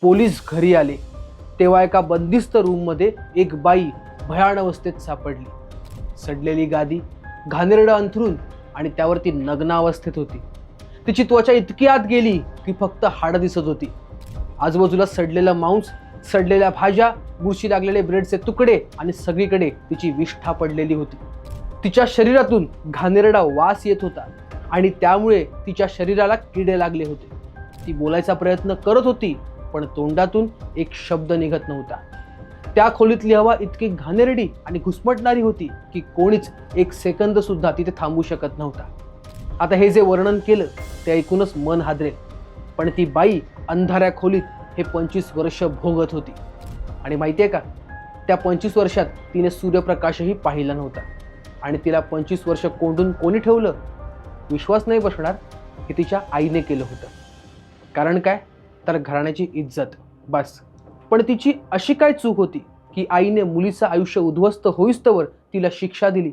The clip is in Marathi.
पोलीस घरी आले तेव्हा एका बंदिस्त रूममध्ये एक बाई भयाण अवस्थेत सापडली. सडलेली गादी, घाणेरडं अंथरूण आणि त्यावरती नग्न अवस्थेत होती. तिची त्वचा इतकी आत गेली की फक्त हाडं दिसत होती. आजूबाजूला सडलेलं मांस, सडलेल्या भाज्या, बुरशी लागलेले ब्रेडचे तुकडे आणि सगळीकडे तिची विष्ठा पडलेली होती. तिच्या शरीरातून घाणेरडा वास येत होता आणि त्यामुळे तिच्या शरीराला किडे लागले होते. ती बोलायचा प्रयत्न करत होती पण तोंडातून एक शब्द निघत नव्हता. त्या खोलीतली हवा इतकी घाणेरडी आणि घुसमटणारी होती की कोणीच एक सेकंद सुद्धा तिथे थांबू शकत नव्हता. आता हे जे वर्णन केलं ते ऐकूनच मन हादरेल, पण ती बाई अंधाऱ्या खोलीत हे 25 वर्ष भोगत होती. आणि माहितीये का, त्या 25 वर्षात तिने सूर्यप्रकाशही पाहिला नव्हता. आणि तिला 25 वर्ष कोंडून कोणी ठेवलं? विश्वास नाही बसणार की तिच्या आईने केलं होतं. कारण काय, तर घराण्याची इज्जत, बस. पण तिची अशी काय चूक होती की आईने मुलीचं आयुष्य उद्ध्वस्त होईस्तवर तिला शिक्षा दिली?